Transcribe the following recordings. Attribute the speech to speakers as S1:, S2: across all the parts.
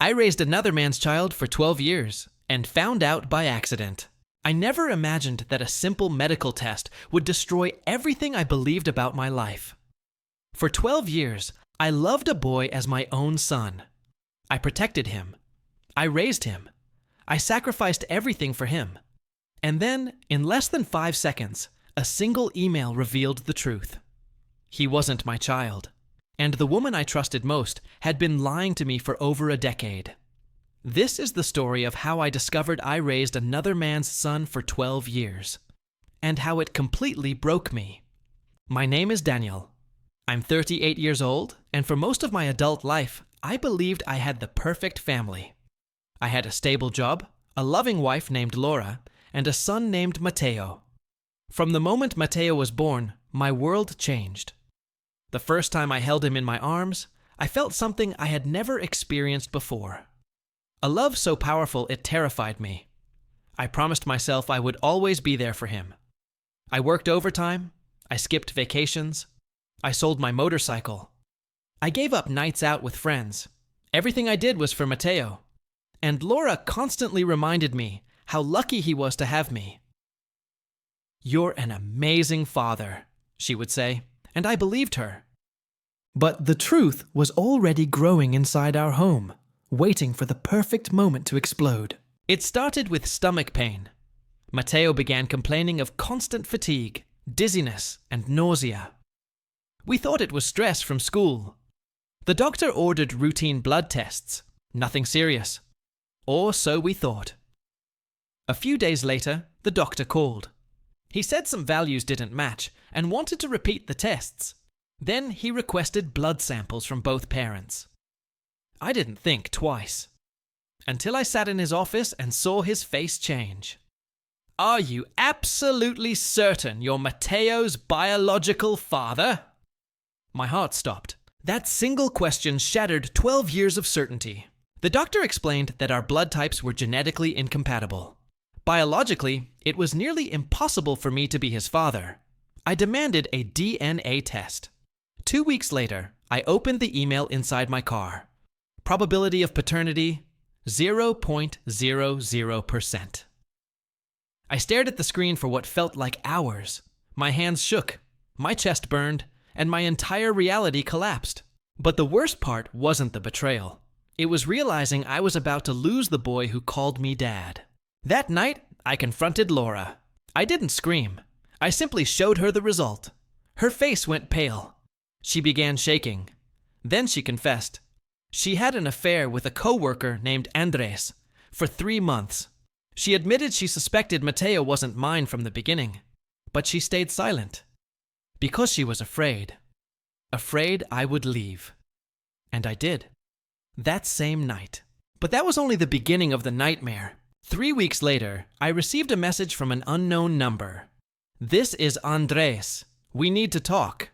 S1: I raised another man's child for 12 years and found out by accident. I never imagined that a simple medical test would destroy everything I believed about my life. For 12 years, I loved a boy as my own son. I protected him. I raised him. I sacrificed everything for him. And then, in less than 5 seconds, a single email revealed the truth. He wasn't my child, and the woman I trusted most had been lying to me for over a decade. This is the story of how I discovered I raised another man's son for 12 years, and how it completely broke me. My name is Daniel. I'm 38 years old, and for most of my adult life, I believed I had the perfect family. I had a stable job, a loving wife named Laura, and a son named Matteo. From the moment Matteo was born, my world changed. The first time I held him in my arms, I felt something I had never experienced before. A love so powerful it terrified me. I promised myself I would always be there for him. I worked overtime, I skipped vacations, I sold my motorcycle. I gave up nights out with friends. Everything I did was for Matteo. And Laura constantly reminded me how lucky he was to have me. "You're an amazing father," she would say, and I believed her. But the truth was already growing inside our home, waiting for the perfect moment to explode. It started with stomach pain. Matteo began complaining of constant fatigue, dizziness, and nausea. We thought it was stress from school. The doctor ordered routine blood tests. Nothing serious. Or so we thought. A few days later, the doctor called. He said some values didn't match and wanted to repeat the tests. Then he requested blood samples from both parents. I didn't think twice. Until I sat in his office and saw his face change. "Are you absolutely certain you're Matteo's biological father?" My heart stopped. That single question shattered 12 years of certainty. The doctor explained that our blood types were genetically incompatible. Biologically, it was nearly impossible for me to be his father. I demanded a DNA test. 2 weeks later, I opened the email inside my car. Probability of paternity, 0.00%. I stared at the screen for what felt like hours. My hands shook, my chest burned, and my entire reality collapsed. But the worst part wasn't the betrayal. It was realizing I was about to lose the boy who called me dad. That night, I confronted Laura. I didn't scream. I simply showed her the result. Her face went pale. She began shaking. Then she confessed. She had an affair with a coworker named Andres for 3 months. She admitted she suspected Matteo wasn't mine from the beginning, but she stayed silent because she was afraid. Afraid I would leave. And I did. That same night. But that was only the beginning of the nightmare. 3 weeks later, I received a message from an unknown number. "This is Andres. We need to talk."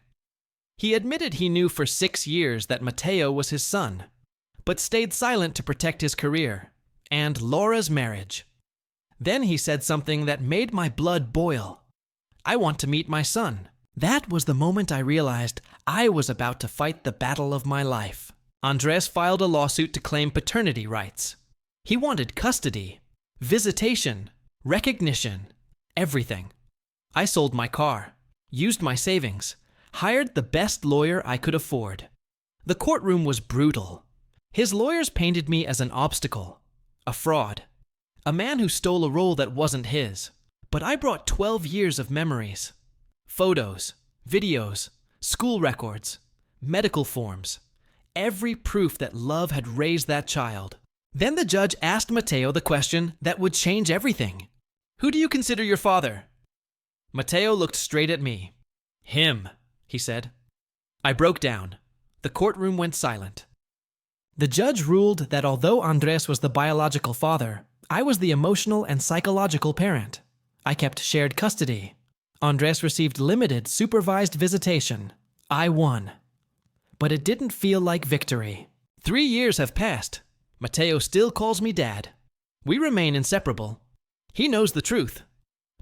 S1: He admitted he knew for 6 years that Matteo was his son, but stayed silent to protect his career and Laura's marriage. Then he said something that made my blood boil. "I want to meet my son." That was the moment I realized I was about to fight the battle of my life. Andres filed a lawsuit to claim paternity rights. He wanted custody, visitation, recognition, everything. I sold my car, used my savings, hired the best lawyer I could afford. The courtroom was brutal. His lawyers painted me as an obstacle, a fraud, a man who stole a role that wasn't his. But I brought 12 years of memories. Photos, videos, school records, medical forms, every proof that love had raised that child. Then the judge asked Matteo the question that would change everything. "Who do you consider your father?" Matteo looked straight at me. "Him," he said. I broke down. The courtroom went silent. The judge ruled that although Andres was the biological father, I was the emotional and psychological parent. I kept shared custody. Andres received limited supervised visitation. I won. But it didn't feel like victory. 3 years have passed. Matteo still calls me dad. We remain inseparable. He knows the truth.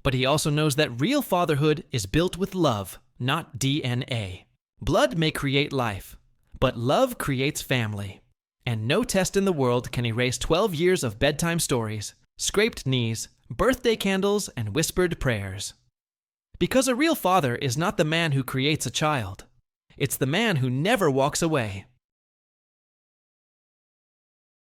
S1: But he also knows that real fatherhood is built with love, not DNA. Blood may create life, but love creates family. And no test in the world can erase 12 years of bedtime stories, scraped knees, birthday candles, and whispered prayers. Because a real father is not the man who creates a child. It's the man who never walks away.